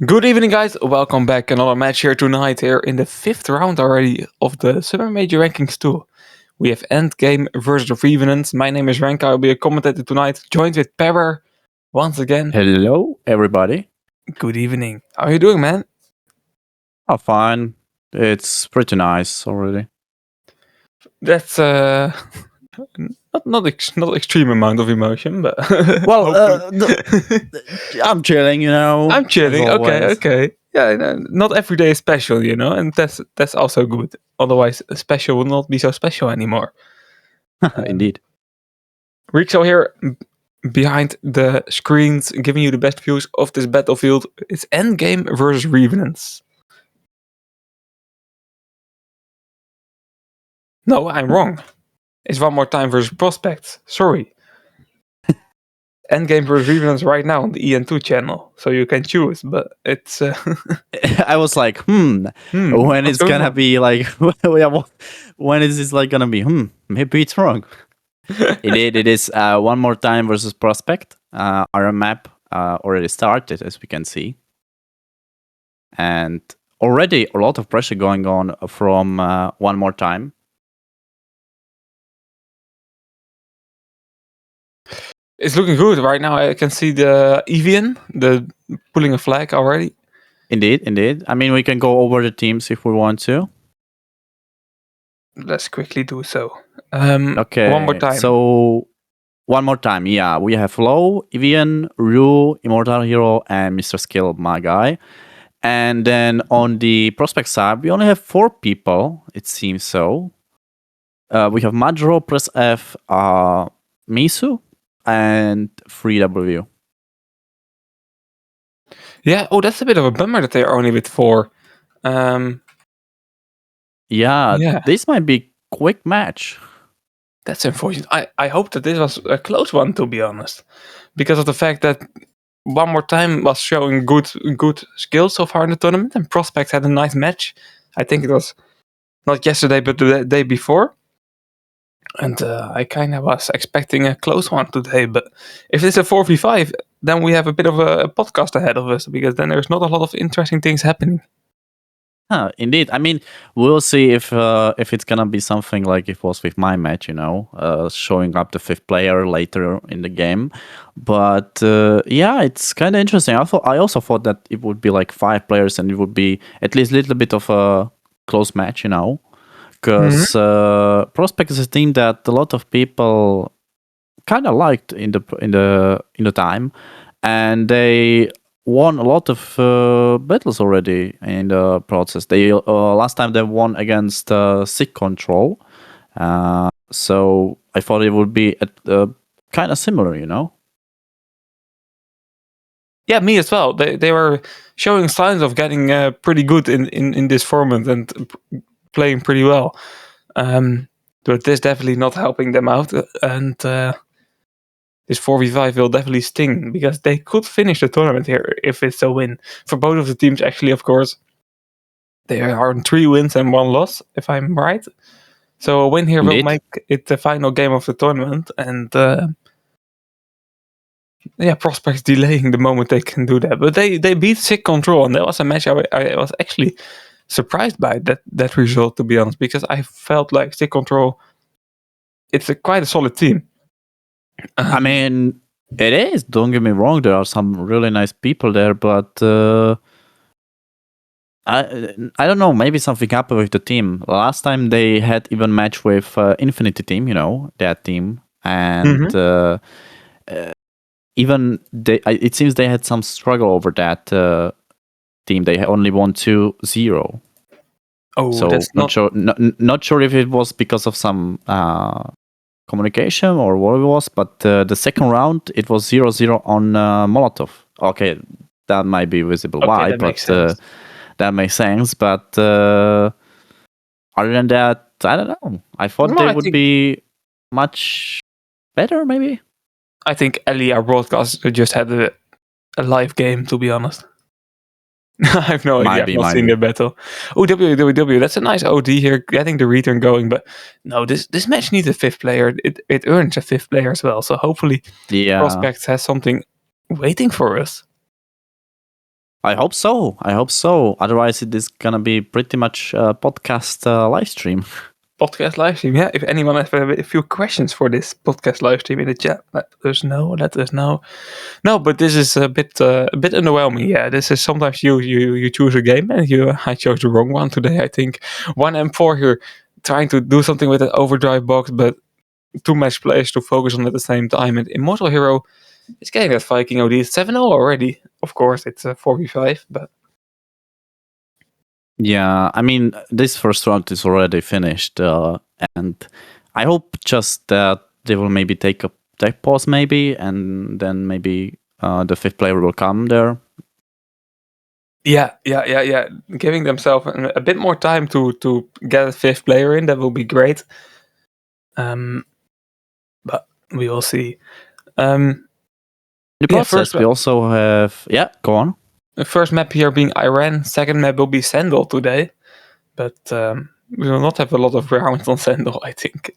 Good evening, guys. Welcome back. Another match here tonight, here in the fifth round already of the Summer Major Rankings 2. We have Endgame versus Revenant. My name is Renka. I'll be a commentator tonight, joined with Perrer once again. Hello, everybody. Good evening. How are you doing, man? Oh, fine. It's pretty nice already. That's not extreme amount of emotion, but Well, hopefully. I'm chilling, I'm as chilling. always. Okay. Yeah, not every day is special, and that's also good. Otherwise, special will not be so special anymore. Indeed. Rixo here behind the screens, giving you the best views of this battlefield. It's Endgame versus Revenants. No, I'm wrong. It's One More Time versus Prospects. Sorry. Endgame versus Revenants right now on the EN2 channel, so you can choose. But it's I was like, when what's it's going gonna on? be like, when is this like gonna be? Maybe it's wrong. Indeed, it is One More Time versus Prospect. Our map already started, as we can see. And already a lot of pressure going on from One More Time. It's looking good right now. I can see the Evian, the pulling a flag already. Indeed. I mean, we can go over the teams if we want to. Let's quickly do so. Okay. One more time. So, one more time. Yeah, we have Low, Evian, Rue, Immortal Hero, and Mr. Skill, my guy. And then on the prospect side, we only have 4 people, it seems so. We have Majro, Press F, Misu, and 3W. Yeah, that's a bit of a bummer that they're only with 4. Yeah, this might be quick match. That's unfortunate. I hope that this was a close one, to be honest, because of the fact that One More Time was showing good skills so far in the tournament, and Prospect had a nice match. I think it was not yesterday, but the day before. And I kind of was expecting a close one today, but if it's a 4v5, then we have a bit of a podcast ahead of us, because then there's not a lot of interesting things happening. Indeed. I mean, we'll see if it's gonna be something like it was with my match, showing up the 5th player later in the game. But yeah, it's kind of interesting. I also thought that it would be like 5 players and it would be at least a little bit of a close match, because Prospect is a team that a lot of people kind of liked in the time, and they won a lot of battles already in the process. They last time they won against Sick Control, so I thought it would be kind of similar, Yeah, me as well. They were showing signs of getting pretty good in this format and playing pretty well. But this definitely not helping them out, and this 4v5 will definitely sting, because they could finish the tournament here if it's a win. For both of the teams, actually, of course. They are on 3 wins and 1 loss, if I'm right. So a win here will make it the final game of the tournament, and Prospects delaying the moment they can do that. But they beat Sick Control, and that was a match I was actually surprised by that result, to be honest, because I felt like Sick Control, it's quite a solid team. I mean, it is. Don't get me wrong. There are some really nice people there, but I don't know. Maybe something happened with the team. Last time they had even match with Infinity Team, that team, and even it seems they had some struggle over that team. They only won 2-0. Oh, so that's not sure. Not sure if it was because of some communication or what it was. But the second round it was 0-0 on Molotov. Okay, that might be visible. Okay, Why? that But makes sense. that makes sense. But other than that, I don't know. I thought they would be much better, maybe. I think Ellie, our broadcaster, just had a live game, to be honest. I have no idea. I've not seen the battle. Oh, WWW, that's a nice OD here, getting the return going. But no, this match needs a 5th player. It earns a 5th player as well. So hopefully Prospects has something waiting for us. I hope so. I hope so. Otherwise, it is gonna be pretty much a podcast live stream. Podcast live stream. Yeah, if anyone has a few questions for this podcast live stream in the chat, let us know. Let us know. No, but this is a bit underwhelming. Yeah, this is sometimes you choose a game and I chose the wrong one today. I think 1M4 here trying to do something with an overdrive box, but too much players to focus on at the same time. And Immortal Hero is getting that Viking OD 7-0 already. Of course, it's a 4v5, but Yeah, I mean, this first round is already finished, and I hope just that they will maybe take a pause, maybe, and then maybe the fifth player will come there. yeah. Giving themselves a bit more time to get a fifth player in, that will be great. But we will see. The process, we also have... Yeah, go on. The first map here being Iran. Second map will be Sendal today. But we will not have a lot of rounds on Sendal, I think.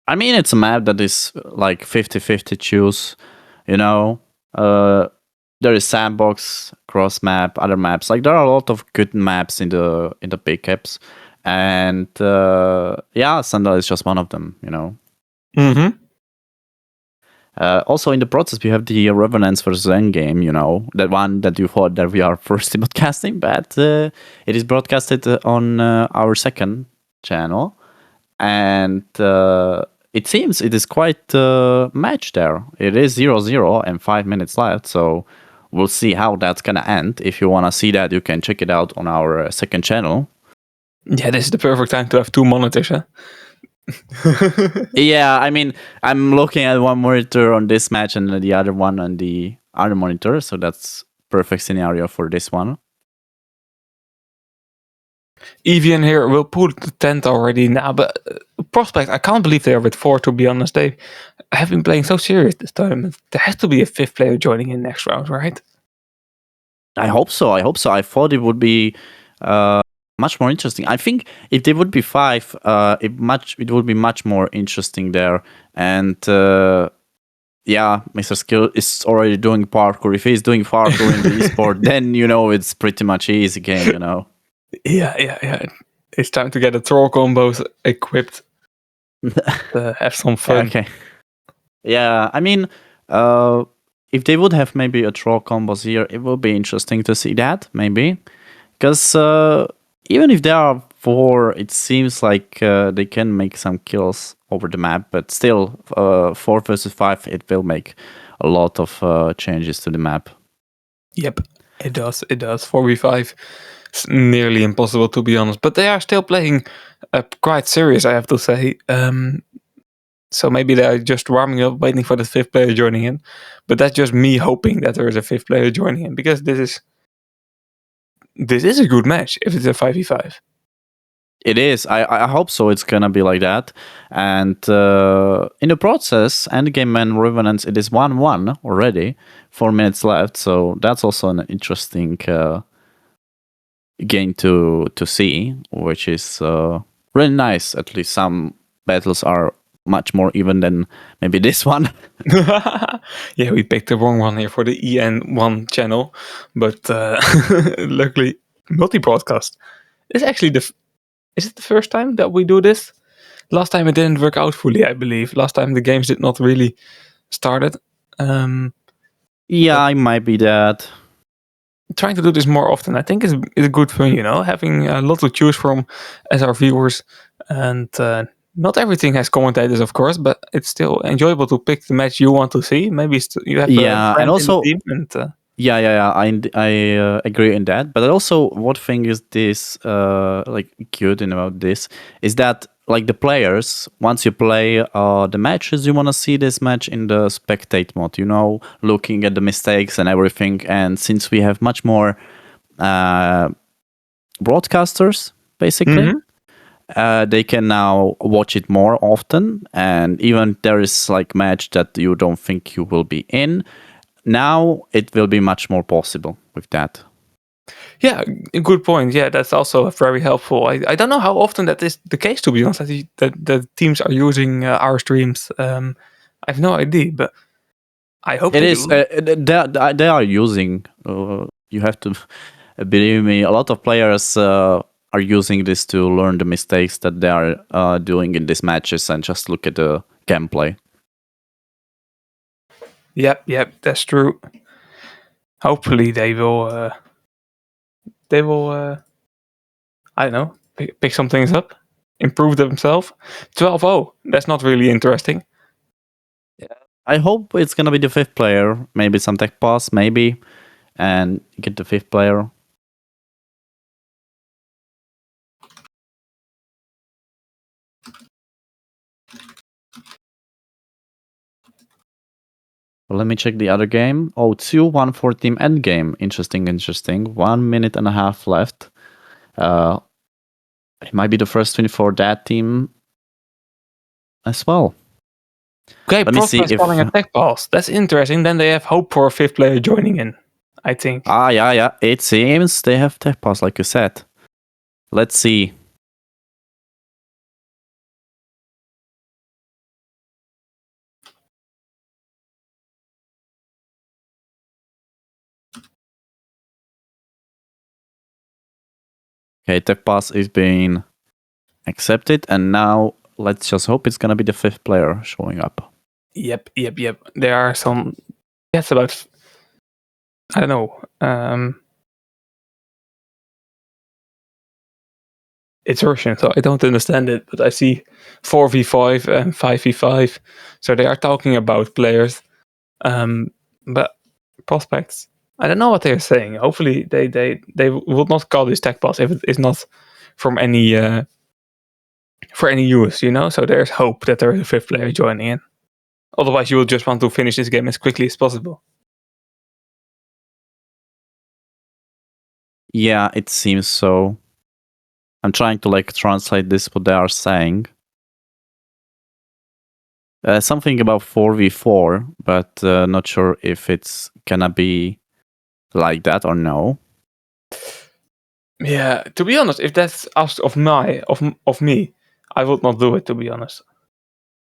I mean, it's a map that is like 50-50 choose, you know. There is sandbox, cross map, other maps. Like, there are a lot of good maps in the big caps. And yeah, Sendal is just one of them, you know. Mm-hmm. Also in the process, we have the Revenants versus Endgame, you know, that one that you thought that we are first broadcasting, but it is broadcasted on our second channel, and it seems it is quite a match there. It is 0-0 and 5 minutes left, so we'll see how that's gonna end. If you wanna see that, you can check it out on our second channel. Yeah, this is the perfect time to have two monitors, huh? Yeah, I mean, I'm looking at one monitor on this match and the other one on the other monitor, so that's perfect scenario for this one. Evian here will pull the tent already now, but Prospect, I can't believe they are with 4, to be honest. They have been playing so serious this time. There has to be a fifth player joining in next round, right? I hope so. I thought it would be much more interesting. I think if they would be 5, it would be much more interesting there. And yeah, Mr. Skill is already doing parkour. If he's doing parkour in the esport, then you know it's pretty much easy game, you know. Yeah. It's time to get the troll combos equipped. Have some fun. Okay. Yeah, I mean, if they would have maybe a troll combos here, it would be interesting to see that, maybe. Because even if there are 4, it seems like they can make some kills over the map, but still, 4 versus 5, it will make a lot of changes to the map. Yep, it does. 4v5. It's nearly impossible, to be honest. But they are still playing quite serious, I have to say. So maybe they're just warming up, waiting for the fifth player joining in. But that's just me hoping that there is a fifth player joining in, because this is a good match if it's a 5v5. It is. I hope so. It's gonna be like that. And in the process, Endgame and Revenants, it is 1-1 already. 4 minutes left. So that's also an interesting game to see, which is really nice. At least some battles are much more even than maybe this one. Yeah, we picked the wrong one here for the EN1 channel, but luckily multi-broadcast. It's actually is it the first time that we do this? Last time it didn't work out fully, I believe. Last time the games did not really started. Yeah, it might be that. Trying to do this more often, I think, is good fun, you know, having a lot to choose from as our viewers. And not everything has commentators, of course, but it's still enjoyable to pick the match you want to see. Maybe you have a friend and also in the team and, Yeah. I agree in that. But also, what thing is this like good in about this is that like the players, once you play the matches, you want to see this match in the spectate mode. You know, looking at the mistakes and everything. And since we have much more broadcasters, basically. They can now watch it more often, and even there is like match that you don't think you will be in. Now it will be much more possible with that. Yeah, good point. Yeah, that's also very helpful. I don't know how often that is the case, to be honest, that teams are using our streams. I have no idea, but I hope It they is. do. They are using. You have to believe me. A lot of players are using this to learn the mistakes that they are doing in these matches and just look at the gameplay. Yep, that's true. Hopefully they will. They will. I don't know. Pick some things up, improve themselves. 12-0. That's not really interesting. I hope it's gonna be the fifth player. Maybe some tech pass, maybe, and get the fifth player. Well, let me check the other game. Oh, 2-1 for Team Endgame. Interesting. 1 minute and a half left. It might be the first win for that team as well. Okay, Let me see Prosper's calling a tech pass. That's interesting. Then they have hope for a fifth player joining in, I think. Yeah. It seems they have tech pass, like you said. Let's see. Okay, tech pass is being accepted, and now let's just hope it's gonna be the fifth player showing up. Yep. There are some. That's about. I don't know. It's Russian, so I don't understand it. But I see 4v5 and 5v5, so they are talking about players. But prospects, I don't know what they are saying. Hopefully, they will not call this tech pass if it is not from any for any use. So there's hope that there is a fifth player joining in. Otherwise, you will just want to finish this game as quickly as possible. Yeah, it seems so. I'm trying to translate this what they are saying. Something about 4v4, but not sure if it's gonna be like that or no. Yeah, to be honest, if that's asked of me, I would not do it. To be honest,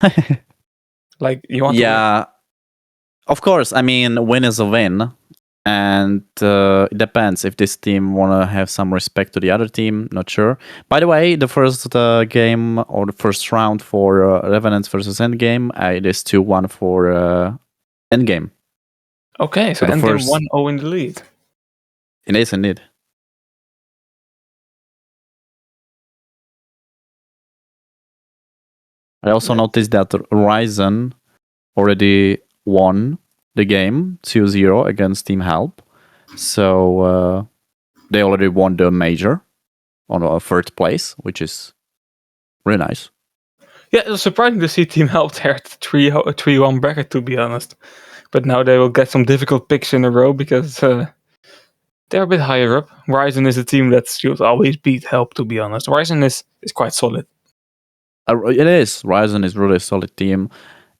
you want to win. Of course. I mean, win is a win, and it depends if this team wanna have some respect to the other team. Not sure. By the way, the first game or the first round for Revenants versus Endgame, it is 2-1 for Endgame. Okay, so Endgame 1-0 in the lead. It is indeed. I also noticed that Ryzen already won the game 2-0 against Team Help. So they already won the major on a third place, which is really nice. Yeah, it was surprising to see Team Help there at 3-1 bracket, to be honest. But now they will get some difficult picks in a row because they're a bit higher up. Ryzen is a team that should always beat Help, to be honest. Ryzen is quite solid. It is. Ryzen is really a solid team.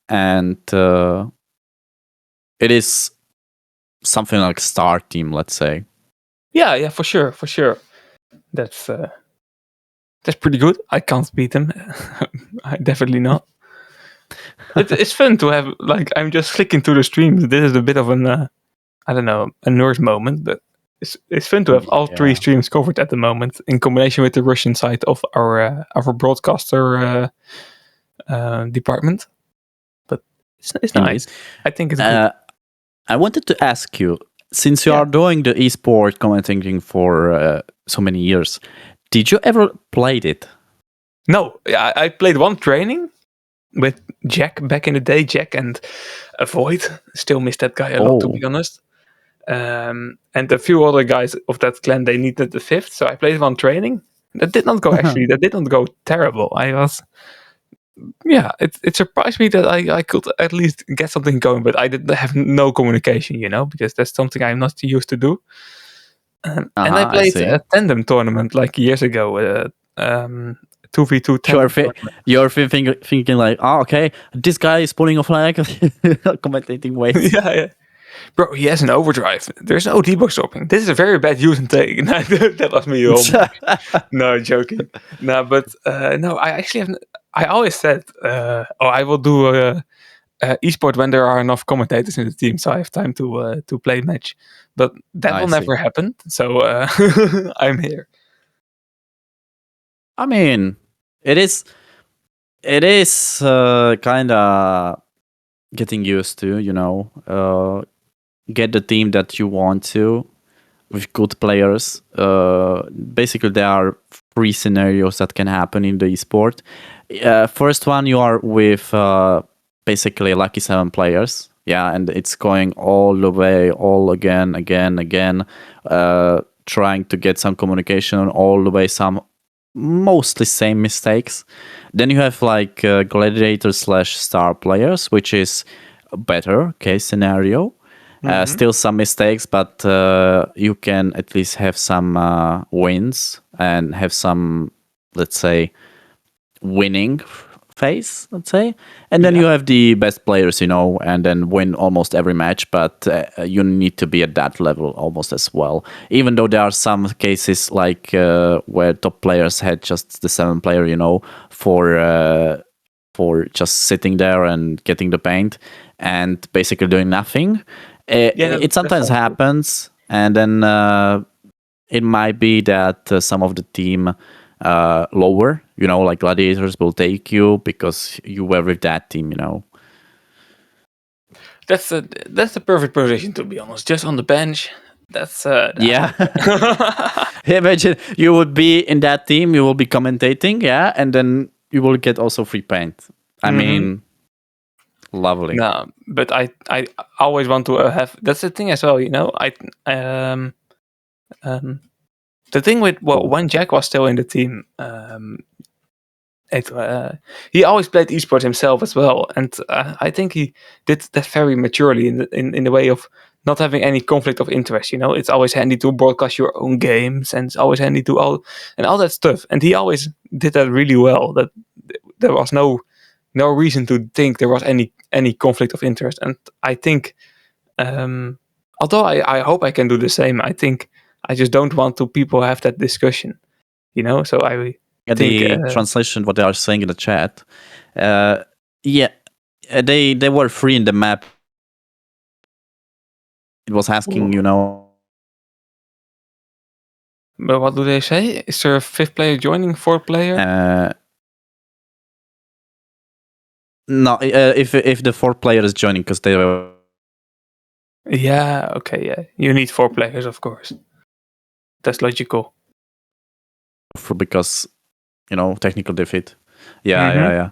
And it is something like star team, let's say. Yeah, for sure. That's pretty good. I can't beat them. I definitely not. It's fun to have, I'm just flicking through the streams. This is a bit of an, I don't know, a nerd moment, but it's fun to have all three streams covered at the moment in combination with the Russian side of our broadcaster department. But it's nice. I think it's good. I wanted to ask you, since you are doing the esport commentating for so many years, did you ever played it? No, I played one training with Jack back in the day. Jack and Avoid. Still miss that guy a lot, to be honest. And a few other guys of that clan, they needed the fifth, so I played one training. That did not go that did not go terrible. It surprised me that I could at least get something going, but I did have no communication, because that's something I'm not used to do. And I played a tandem tournament years ago, 2v2 tandem. You're thinking okay, this guy is pulling a flag, commentating weights. Yeah. Bro, he has an overdrive. There's no debug stopping. This is a very bad use and take. That was me. No, joking. No, but no, I actually have. I always said, I will do esport when there are enough commentators in the team, so I have time to play match. But that I will see. never happen. So I'm here. I mean, it is kind of getting used to, get the team that you want to with good players. Basically, there are 3 scenarios that can happen in the esport. First one, you are with basically lucky 7 players. Yeah, and it's going all the way, all again, trying to get some communication all the way, some mostly same mistakes. Then you have like gladiator / star players, which is a better case scenario. Still some mistakes, but you can at least have some wins and have some, let's say, winning phase, let's say. And then you have the best players, and then win almost every match, but you need to be at that level almost as well. Even though there are some cases like where top players had just the 7 player, for just sitting there and getting the paint and basically doing nothing. It sometimes happens, and then it might be that some of the team lower, like gladiators will take you because you were with that team, That's the perfect position, to be honest. Just on the bench. That's yeah. Imagine you would be in that team, you will be commentating, yeah, and then you will get also free paint. I mean, lovely. No, but I always want to have. That's the thing as well, the thing with when Jack was still in the team, he always played esports himself as well, and I think he did that very maturely in the way of not having any conflict of interest. It's always handy to broadcast your own games, and it's always handy to all that stuff. And he always did that really well. That there was no reason to think there was any conflict of interest. And I think, although I hope I can do the same, I think I just don't want to people have that discussion. So I. The translation, what they are saying in the chat, they were free in the map. It was asking, But what do they say? Is there a 5th player joining, 4th player? No, if the 4th player is joining, because they were. Yeah. Okay. Yeah. You need 4 players, of course. That's logical. Because. Technical defeat. Yeah.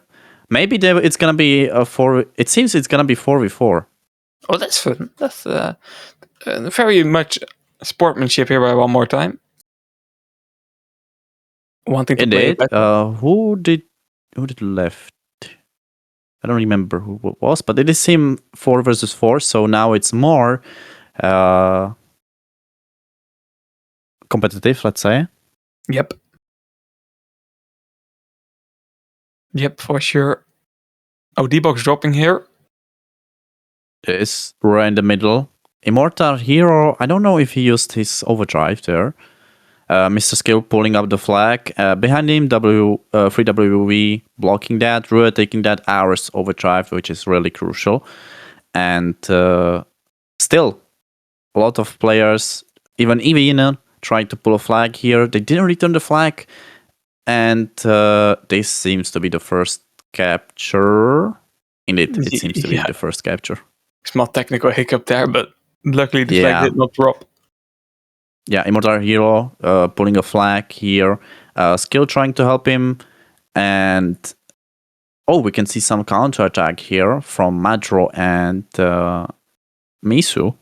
Maybe it's gonna be a 4. It seems it's gonna be 4v4. Oh, that's fun. That's very much sportsmanship here by one more time. Wanting to play. Who did left? I don't remember who it was, but it seemed 4 versus 4. So now it's more competitive. Let's say. Yep, for sure. Oh, D-Box dropping here. Is right in the middle. Immortal Hero, I don't know if he used his overdrive there. Mr. Skill pulling up the flag. Behind him, 3WV blocking that. Rua taking that hours overdrive, which is really crucial. And still, a lot of players, even Evina, trying to pull a flag here. They didn't return the flag. And this seems to be the first capture. Indeed, it seems to be the first capture. Small technical hiccup there, but luckily the flag did not drop. Yeah, Immortal Hero pulling a flag here. Skill trying to help him. And we can see some counterattack here from Madro and Misu.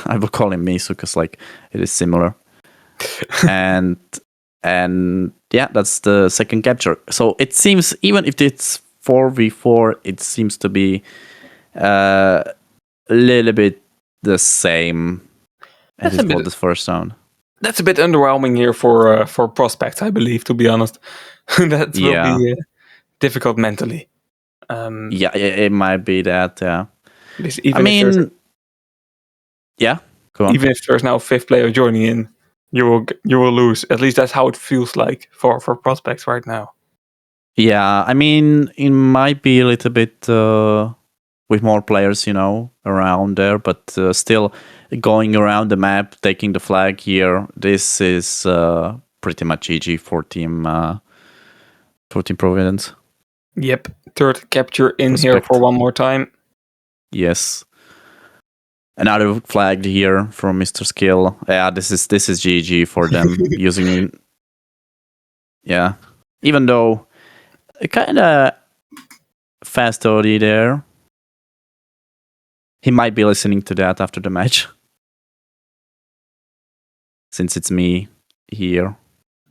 I will call him Misu because it is similar. and yeah, that's the second capture. So it seems, even if it's 4v4, it seems to be a little bit the same as it was the first round. That's a bit underwhelming here for prospects, I believe, to be honest. That will be difficult mentally. It might be that, yeah. Go on. Even if there's now a 5th player joining in, you will lose. At least that's how it feels like for prospects right now. Yeah, it might be a little bit with more players, around there, but still going around the map, taking the flag here. This is pretty much GG for Team Providence. Yep, third capture in here for one more time. Yes. Another flag here from Mr. Skill. Yeah, this is GG for them using. Yeah, even though kind of fast OD there. He might be listening to that after the match, since it's me here.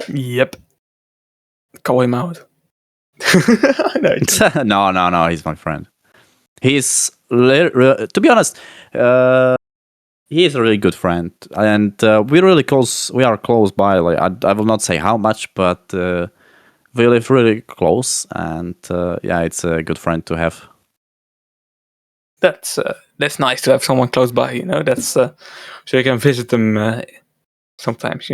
Yep. Call him out. No, he's my friend. He's, to be honest, he is a really good friend, and we're really close. We are close by. Like I will not say how much, but we live really close, and yeah, it's a good friend to have. That's nice to have someone close by. That's so you can visit them sometimes.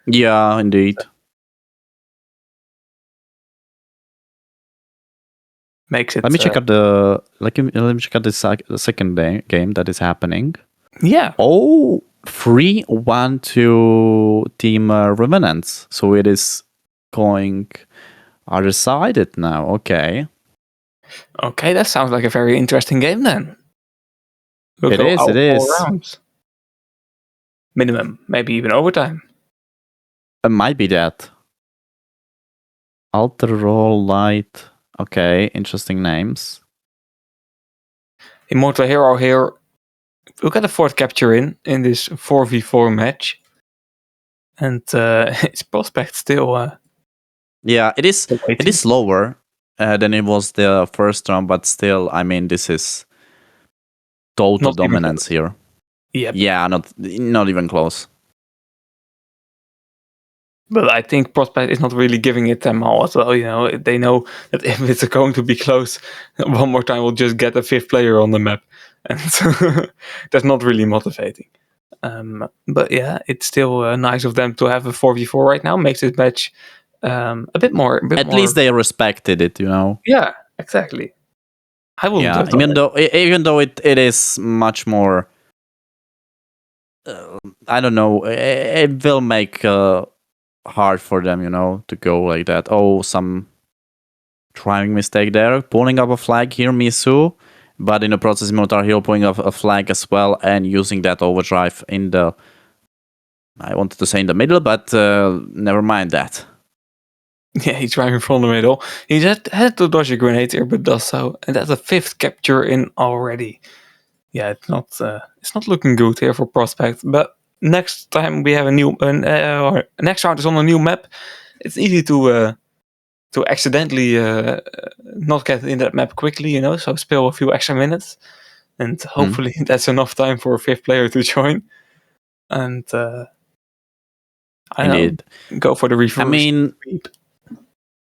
Yeah, indeed. Makes it. Let me check out the second game that is happening. Yeah. Oh, 3-1 to Team Revenants. So it is going decided now. Okay. Okay, that sounds like a very interesting game then. It is. Rounds. Minimum, maybe even overtime. It might be that. Alter Roll Light. Okay, interesting names. Immortal Hero here. We'll get a fourth capture in this 4v4 match. And its prospect still... yeah, it is lower than it was the first round, but still, I mean, this is total dominance here. Yep. Yeah, not even close. But I think Prospect is not really giving it them all as well. They know that if it's going to be close, one more time we'll just get a fifth player on the map. And that's not really motivating. But yeah, it's still nice of them to have a 4v4 right now. Makes this match a bit more... At least they respected it, Yeah, exactly. I will. Yeah, even though it is much more... I don't know. It will make... hard for them, to go like that. Oh, some driving mistake there. Pulling up a flag here, Misu. But in the process, Immortal Hero pulling up a flag as well and using that overdrive in the... I wanted to say in the middle, but never mind that. Yeah, he's driving from the middle. He had to dodge a grenade here, but does so. And that's a fifth capture in already. Yeah, it's not looking good here for Prospect, but next time we have a new next round is on a new map. It's easy to accidentally not get in that map quickly, so spill a few extra minutes, and hopefully that's enough time for a fifth player to join. And go for the reverse. I mean,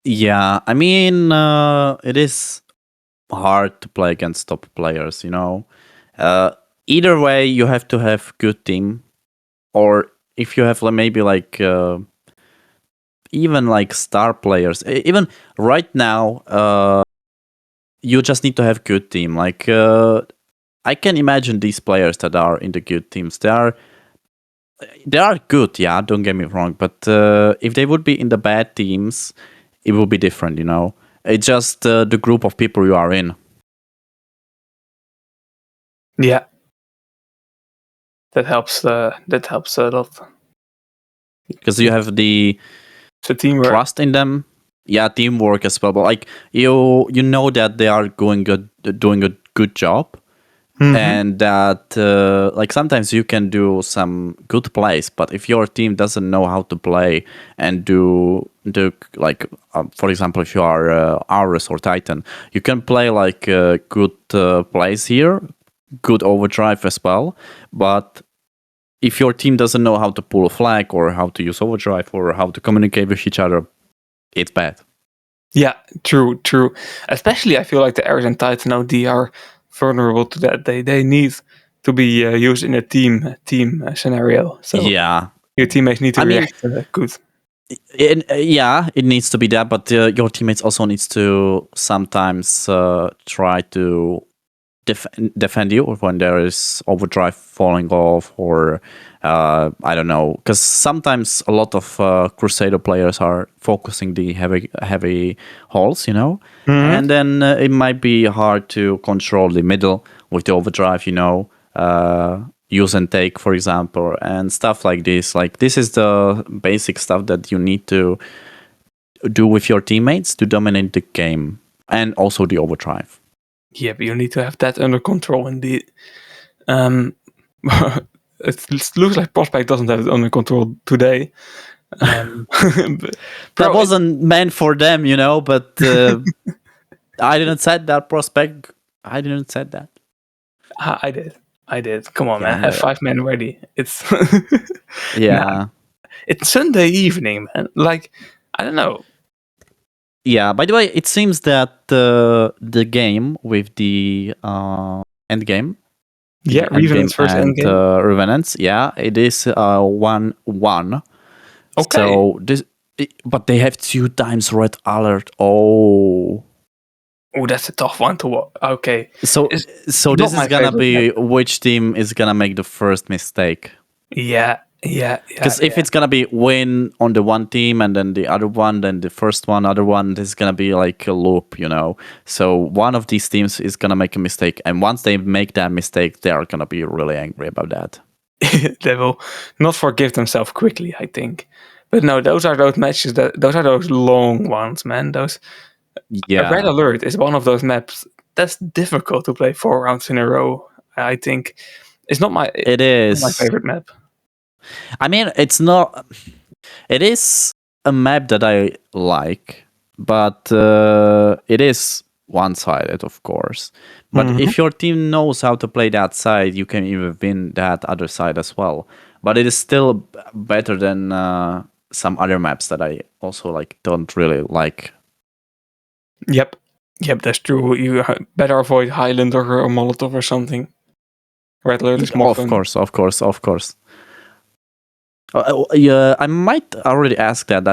yeah, I mean, it is hard to play against top players, either way, you have to have good team. Or if you have maybe even star players, even right now, you just need to have good team. I can imagine these players that are in the good teams. They are good, yeah. Don't get me wrong, but if they would be in the bad teams, it would be different. It's just the group of people you are in. Yeah. That helps a lot. Because you have the teamwork. Trust in them. Yeah, teamwork as well. But you know that they are doing a good job. Mm-hmm. And that sometimes you can do some good plays, but if your team doesn't know how to play and do for example, if you are Ares or Titan, you can play good plays here, good overdrive as well, but if your team doesn't know how to pull a flag or how to use overdrive or how to communicate with each other, it's bad. Yeah, true. Especially I feel like the Ares and Titan OD are vulnerable to that. They need to be used in a team scenario. So yeah, your teammates need to react good. It needs to be that, but your teammates also needs to sometimes try to defend you when there is overdrive falling off, or I don't know, because sometimes a lot of Crusader players are focusing the heavy halls, and then it might be hard to control the middle with the overdrive, use and take, for example, and stuff like this. Like, this is the basic stuff that you need to do with your teammates to dominate the game, and also the overdrive. Yeah, but you need to have that under control indeed. It looks like Prospect doesn't have it under control today. That wasn't meant for them, but I didn't said that, Prospect. I didn't said that. I did. Come on, man. Have 5 men ready. It's yeah. It's Sunday evening, man. Like, I don't know. Yeah, by the way, it seems that the game with the end game. Yeah, Revenants versus Endgame. Revenants, yeah, it is 1-1. Okay. So but they have 2 times red alert. Oh, that's a tough one to watch. Okay. So this is gonna be which team is gonna make the first mistake. Yeah. Because if it's gonna be win on the one team and then the other one, then the first one, other one, this is gonna be like a loop, So one of these teams is gonna make a mistake, and once they make that mistake, they are gonna be really angry about that. They will not forgive themselves quickly, I think. But no, those are those matches those are those long ones, man. Those. Yeah. Red Alert is one of those maps that's difficult to play 4 rounds in a row. I think it's not my. It is my favorite map. I mean, it's not. It is a map that I like, but it is one-sided, of course. But if your team knows how to play that side, you can even win that other side as well. But it is still better than some other maps that I also don't really like. Yep, that's true. You better avoid Highland or Molotov or something. Red Alert is more fun. Of course. Yeah, I might already ask that.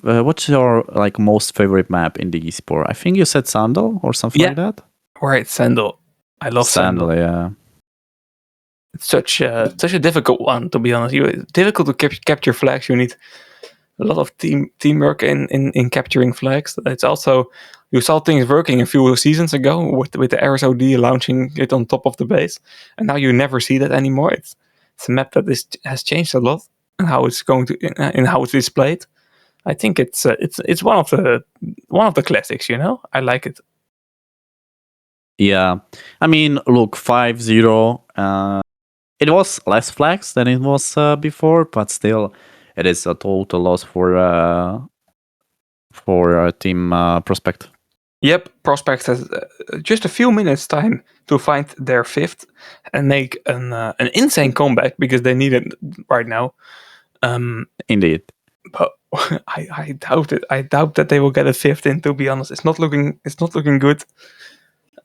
What's your most favorite map in the esport? I think you said Sandal or something like that. Right, Sandal. I love Sandal. Yeah. It's such a difficult one, to be honest. It's difficult to capture flags. You need a lot of teamwork in capturing flags. It's also, you saw things working a few seasons ago with the RSOD launching it on top of the base, and now you never see that anymore. It's a map that has changed a lot, and how it's going to and how it's displayed. I think it's one of the classics. I like it. Yeah, I mean, look, 5-0. It was less flags than it was before, but still, it is a total loss for Team Prospect. Yep, Prospect has just a few minutes time to find their 5th and make an insane comeback, because they need it right now. Indeed. But I doubt it. I doubt that they will get a 5th in, to be honest. It's not looking good.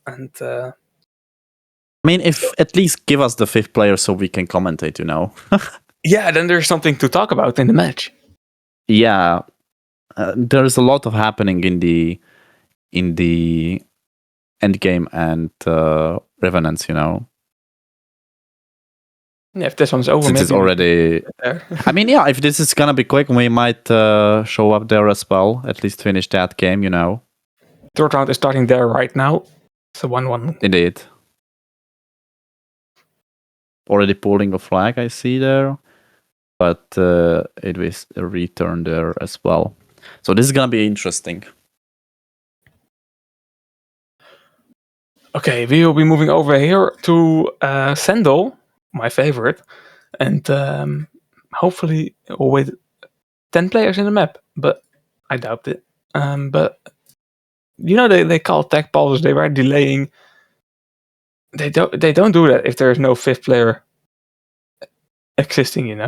And I mean, if at least give us the 5th player so we can commentate, Yeah, then there's something to talk about in the match. Yeah, there's a lot of happening in the end game and Revenants, If this one's over, since it's already. I mean, yeah, if this is gonna be quick, we might show up there as well. At least finish that game, 3rd round is starting there right now. It's a 1-1. Indeed. Already pulling a flag, I see there, but it was a return there as well. So this is gonna be interesting. Okay, we will be moving over here to Sandal, my favorite, and hopefully with 10 players in the map, but I doubt it. But they call tech pauses. They were delaying. They don't do that if there is no 5th player existing.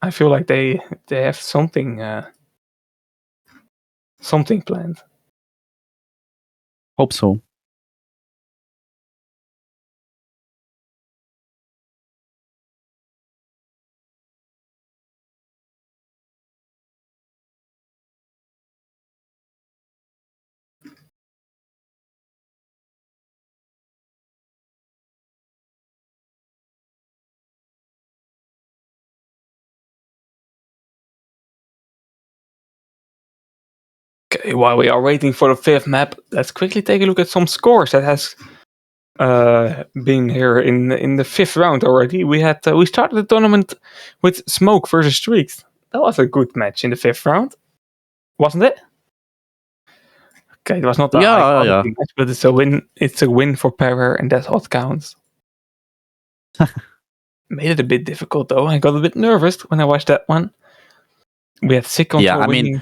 I feel like they have something planned. Hope so. Okay, while we are waiting for the 5th map, let's quickly take a look at some scores that has been here in the 5th round already. We started the tournament with Smoke versus Streaks. That was a good match in the 5th round, wasn't it? Okay, it was not a high quality match, but it's a win. It's a win for Perrer, and that's what counts. Made it a bit difficult though. I got a bit nervous when I watched that one. We had Sick Control winning.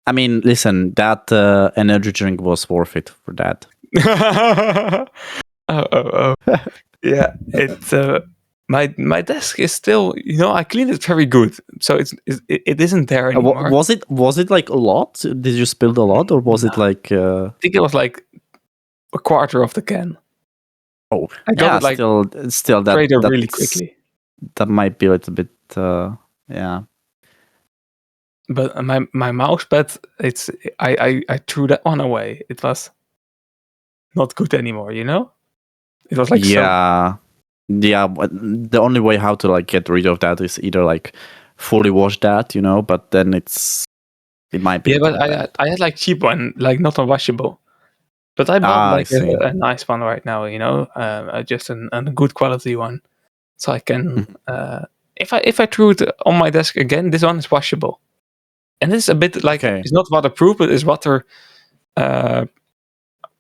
I mean, listen, that energy drink was worth it for that. oh. Yeah, it's my desk is still, I cleaned it very good, so it isn't there anymore. Was it like a lot? Did you spill a lot, or was it like? I think it was like a quarter of the can. Oh, I got it still that really quickly. That might be a little bit, yeah. But my mouse pad, I threw that one away. It was not good anymore, It was like yeah. But the only way how to like get rid of that is either like fully wash that, But then it might be. Yeah, but I had like cheap one, like not unwashable. But I bought like a nice one right now, just a good quality one, so I can. If I threw it on my desk again, this one is washable, and it's a bit like it's not waterproof, but it's water.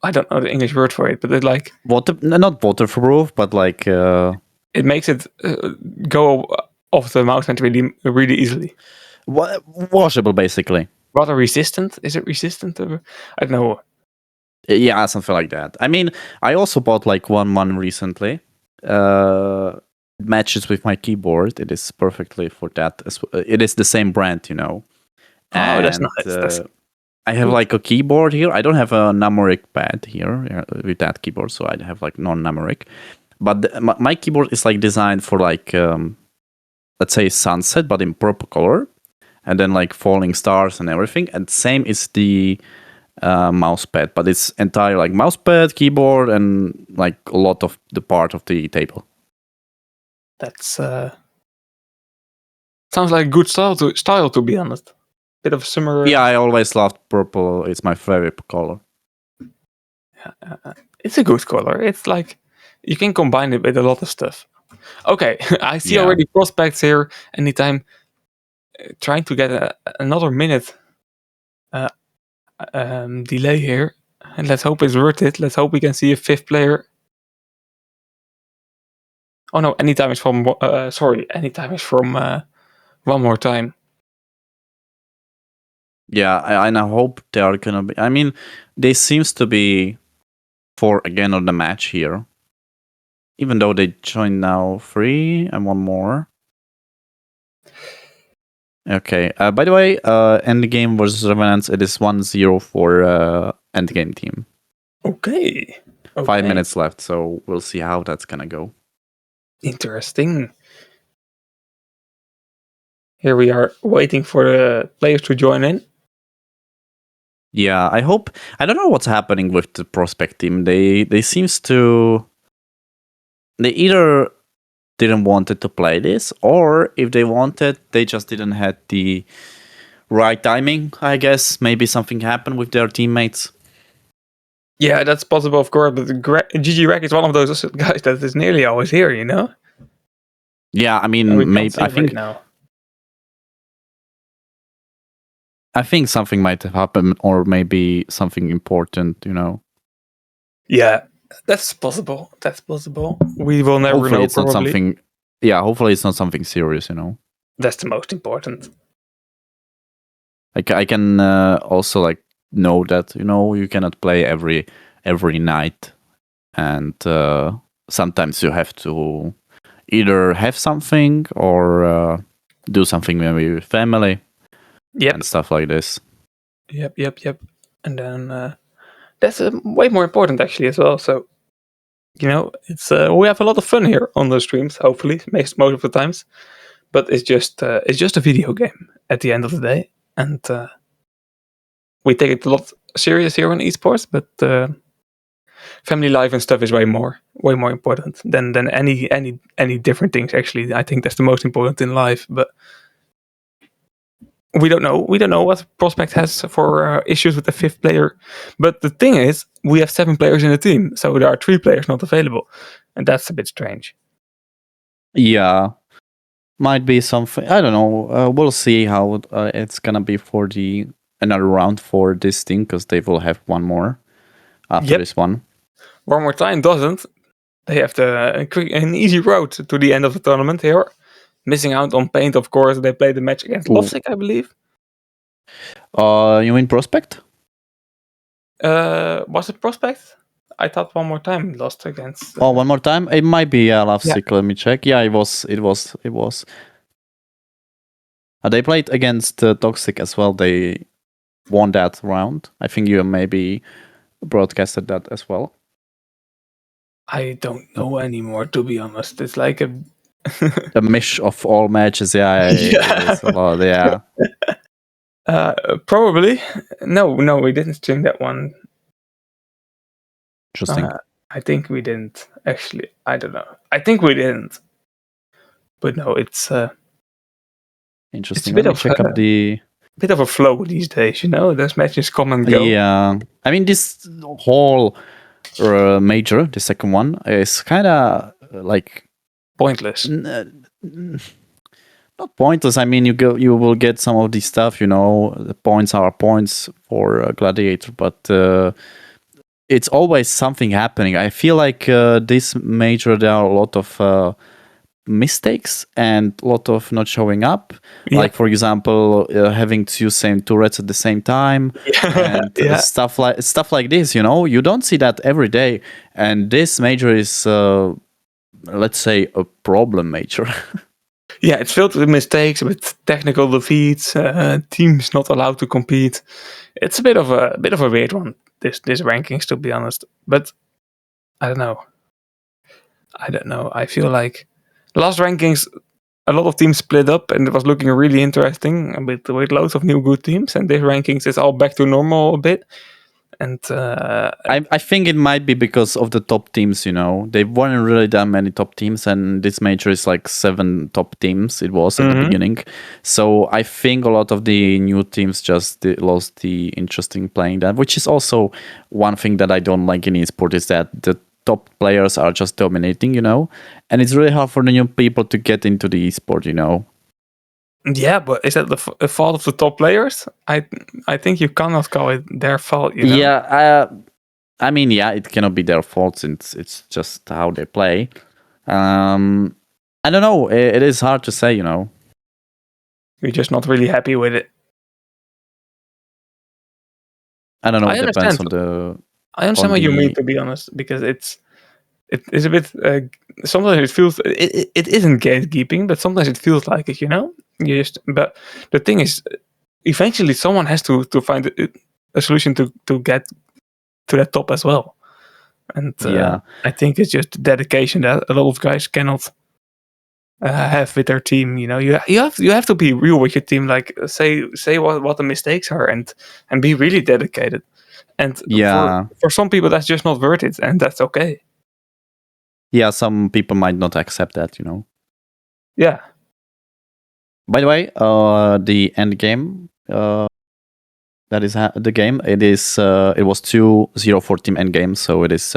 I don't know the English word for it, but it's like not waterproof, but like it makes it go off the mouse pad really, really easily. Washable, basically. Water resistant? Is it resistant? I don't know. Yeah, something like that. I mean, I also bought like one recently. It matches with my keyboard. It is perfectly for that. It is the same brand, Oh, that's nice. I have like a keyboard here. I don't have a numeric pad here with that keyboard, so I have like non-numeric. But my keyboard is like designed for like, let's say sunset, but in purple color, and then like falling stars and everything. And same is the mouse pad, but it's entire like mouse pad, keyboard, and like a lot of the part of the table. That's sounds like a good style to be honest. Bit of summer. Yeah, I always loved purple. It's my favorite color. It's a good color. It's like you can combine it with a lot of stuff. Okay, I see already prospects here. Anytime, trying to get another minute delay here, and let's hope it's worth it. Let's hope we can see a 5th player. Oh no, anytime is from. Anytime is from one more time. Yeah, I hope they are gonna be. I mean, they seems to be for again on the match here, even though they joined now 3 and one more. Okay. By the way, Endgame versus Revenants. It is 1-0 for Endgame team. Okay. 5 minutes left, so we'll see how that's gonna go. Interesting. Here we are waiting for the players to join in. Yeah, I hope. I don't know what's happening with the prospect team. They seems to. They either didn't wanted to play this, or if they wanted, they just didn't have the right timing. I guess maybe something happened with their teammates. Yeah, that's possible, of course. But GG Rec is one of those guys that is nearly always here. Yeah, I mean, maybe I think. Right now. I think something might have happened, or maybe something important, Yeah, that's possible. We will never hopefully know. It's not something. Yeah, hopefully it's not something serious, That's the most important. I can also like know that you cannot play every night, and sometimes you have to either have something or do something maybe with family. Yep. And stuff like this. Yep. And then that's way more important actually as well. So, it's we have a lot of fun here on the streams. Hopefully, most of the times. But it's just a video game at the end of the day, and we take it a lot serious here on esports. But family life and stuff is way more important than any different things. Actually, I think that's the most important in life. But We don't know. We don't know what Prospect has for issues with the 5th player. But the thing is, we have 7 players in the team, so there are 3 players not available, and that's a bit strange. Yeah, might be something. I don't know. We'll see how it's gonna be for another round for this team, because they will have one more after this one. One More Time doesn't. They have an easy road to the end of the tournament here. Missing out on Paint, of course. They played the match against Lovesick, I believe. You mean Prospect? Was it Prospect? I thought One More Time lost against. One More Time. It might be Lovesick. Let me check. Yeah, it was. They played against Toxic as well. They won that round. I think you maybe broadcasted that as well. I don't know anymore, to be honest. It's like a mish of all matches. Yeah, it's a lot. Yeah. Probably. No, we didn't stream that one. Interesting. I think we didn't, actually. I don't know. I think we didn't. But no, it's interesting. It's a bit of check up the bit of a flow these days, you know. Those matches come and go. Yeah, I mean, this whole major, the second one, is kind of like pointless. Not pointless. I mean, you will get some of this stuff. You know, the points are points for Gladiator, but it's always something happening. I feel like this major, there are a lot of mistakes and a lot of not showing up. Yeah. Like, for example, having to use same turrets at the same time, and stuff like this. You know, you don't see that every day, and this major is, let's say, a problem major. Yeah, it's filled with mistakes, with technical defeats, teams not allowed to compete. It's a bit of a weird one. This rankings, to be honest, but I don't know. I feel like last rankings, a lot of teams split up, and it was looking really interesting with loads of new good teams. And this rankings is all back to normal a bit. And I think it might be because of the top teams. You know, they weren't really that many top teams, and this major is like 7 top teams. It was at the beginning, so I think a lot of the new teams just lost the interest in playing that. Which is also one thing that I don't like in esports, is that the top players are just dominating. You know, and it's really hard for the new people to get into the esport. You know. Yeah, but is that the fault of the top players? I think you cannot call it their fault. You know? Yeah, I mean, yeah, it cannot be their fault since it's just how they play. I don't know. It is hard to say, you know. We're just not really happy with it. I don't know. It depends on the. I understand what you mean, to be honest, because it is a bit. Sometimes it feels it isn't gatekeeping, but sometimes it feels like it. You know. But the thing is, eventually someone has to find a solution to get to that top as well. And I think it's just dedication that a lot of guys cannot have with their team. You know, you have to be real with your team. Like say what the mistakes are, and be really dedicated. And for some people that's just not worth it, and that's okay. Yeah, some people might not accept that. You know. Yeah. By the way, the end game, that is the game. It was 2-0 for Team Endgame, so it is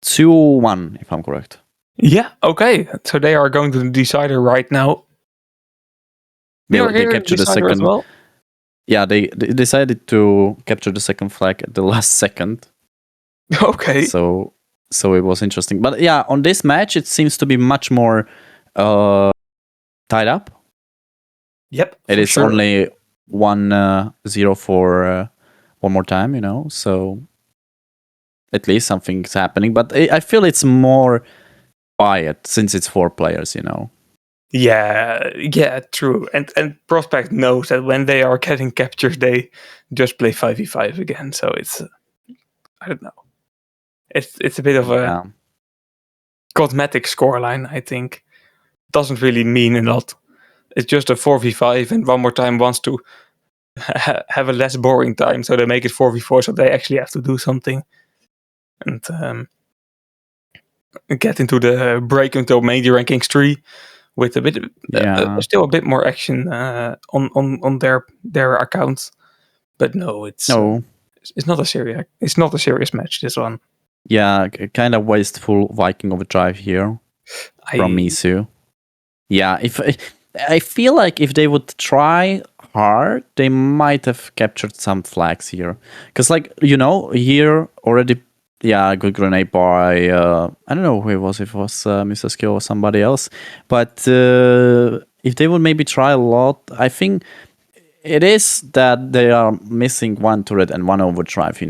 2-1 if I'm correct. Yeah. Okay. So they are going to the decider right now. They captured the second. As well? Yeah, they decided to capture the second flag at the last second. Okay. So it was interesting, but yeah, on this match it seems to be much more tied up. Yep. It is only 1-0 for One More Time, you know, so at least something's happening. But I feel it's more quiet since it's 4 players, you know. Yeah, true. And Prospect knows that when they are getting captured, they just play 5v5 again. So it's, I don't know. It's a bit of a cosmetic scoreline, I think. Doesn't really mean a lot. It's just a 4v5, and One More Time wants to have a less boring time, so they make it 4v4, so they actually have to do something. And get into the break until major rankings 3, with a bit still a bit more action on their accounts. But no, it's not a serious match, this one. Yeah, kind of wasteful Viking overdrive here from Misu. Yeah, if I feel like if they would try hard, they might have captured some flags here. Because, like, here already, good grenade by, I don't know who it was, if it was Mr. Skill or somebody else. But if they would maybe try a lot, I think it is that they are missing one turret and one overdrive,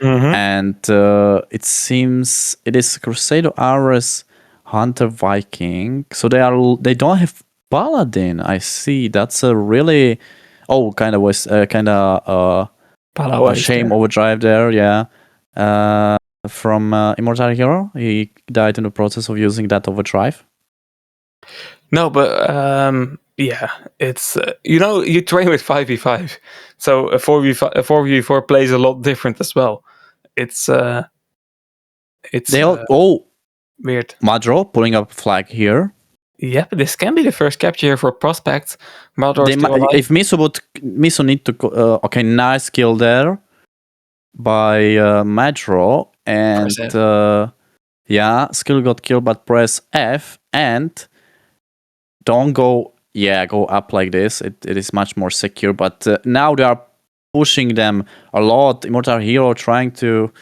and it seems it is Crusader Ares, Hunter Viking, so they don't have Paladin. I see. That's a really a shame overdrive there. Yeah, from Immortal Hero, he died in the process of using that overdrive. No, but yeah, it's you train with 5v5, so a 4v4 plays a lot different as well. It's weird. Madro pulling up a flag here. Yep, this can be the first capture for Prospect. If Miso need to nice kill there by Madro, and Skill got killed, but press F and don't go up like this. It is much more secure, but now they are pushing them a lot. Immortal Hero trying to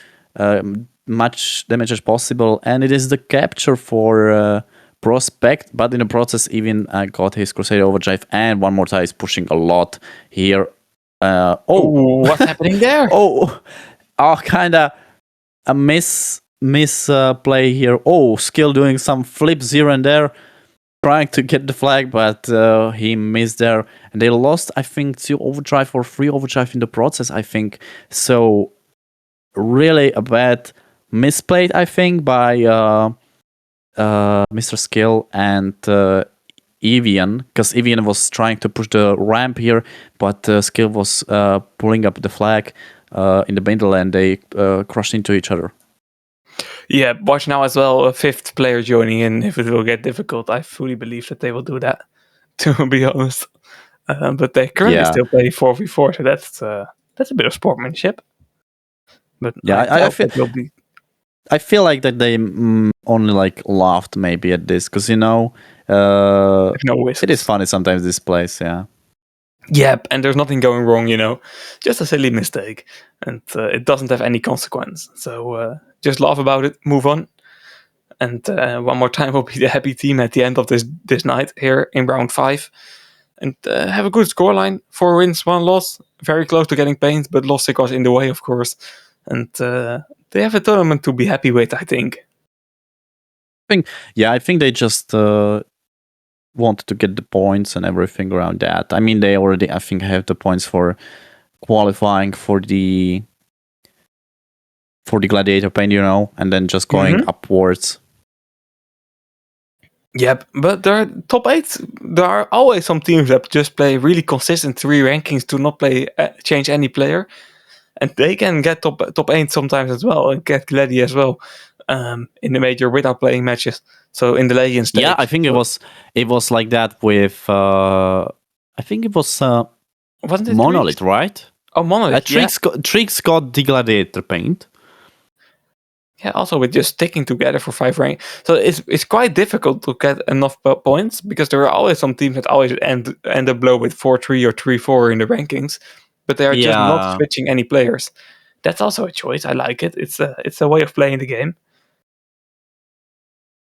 much damage as possible, and it is the capture for Prospect, but in the process even got his Crusader overdrive, and one more time is pushing a lot here. What's happening there? Kind of a miss play here. Skill doing some flips here and there, trying to get the flag, but he missed there, and they lost, I think, 2 overdrive or 3 overdrive in the process, I think. So really a bad misplay, I think, by Mr. Skill and Evian, because Evian was trying to push the ramp here, but Skill was pulling up the flag in the middle, and they crashed into each other. Yeah, watch now as well, a 5th player joining in. If it will get difficult, I fully believe that they will do that, to be honest. But they currently still play 4v4, so that's a bit of sportsmanship. But I feel like that they only laughed maybe at this, because it is funny sometimes, this place. Yep, and there's nothing going wrong, just a silly mistake, and it doesn't have any consequence. So just laugh about it, move on, and one more time will be the happy team at the end of this night here in round 5, and have a good scoreline: 4 wins, 1 loss, very close to getting paint, but Lostic was in the way, of course, and they have a tournament to be happy with, I think. I think they just wanted to get the points and everything around that. I mean, they already, I think, have the points for qualifying for the Gladiator Paint, and then just going upwards. Yep, but there are top 8. There are always some teams that just play really consistent 3 rankings to not change any player, and they can get top 8 sometimes as well, and get Gladi as well in the major without playing matches. So in the Legion stage, I think it was like that with I think it was wasn't it Monolith, right? Oh, Monolith. Trix got the Gladiator Paint. Yeah, also with just sticking together for 5 rank. So it's quite difficult to get enough points, because there are always some teams that always end up low with 4-3 or 3-4 in the rankings, but they are just not switching any players. That's also a choice. I like it. It's a way of playing the game.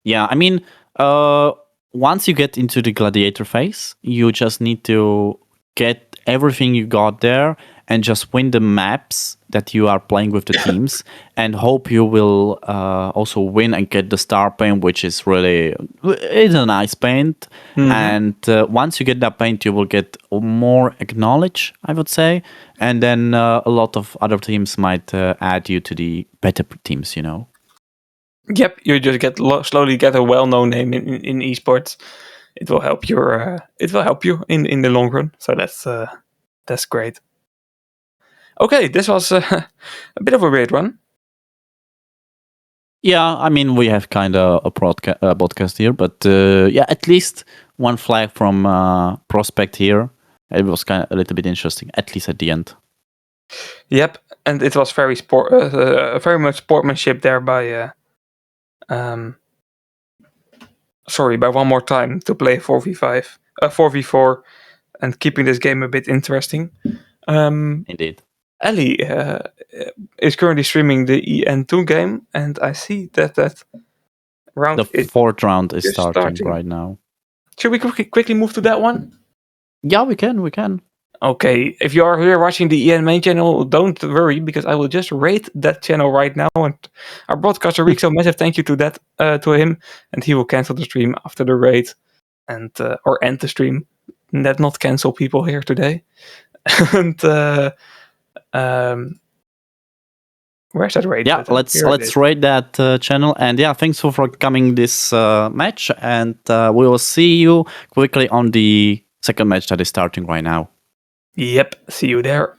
Yeah, I mean, once you get into the Gladiator phase, you just need to get everything you got there and just win the maps that you are playing with the teams, and hope you will also win and get the star paint, which is really, it's a nice paint. And once you get that paint, you will get more acknowledged, I would say, and then a lot of other teams might add you to the better teams, Yep, you just slowly get a well-known name in esports. It will help you in the long run. So that's great. Okay, this was a bit of a weird one. Yeah, I mean, we have kind of a podcast here, but yeah, at least one flag from Prospect here. It was kind of a little bit interesting, at least at the end. Yep, and it was very much sportsmanship there by by One More Time to play 4v5, 4v4, and keeping this game a bit interesting. Indeed. Ellie is currently streaming the EN2 game, and I see that round. The fourth round is just starting right now. Should we quickly move to that one? Yeah, we can. Okay, if you are here watching the EN main channel, don't worry, because I will just rate that channel right now. And our broadcaster Rico, massive thank you to that to him, and he will cancel the stream after the raid, and or end the stream. Not cancel people here today. And where's that raid? Yeah, let's rate that channel. And yeah, thanks for coming this match, and we will see you quickly on the second match that is starting right now. Yep, see you there.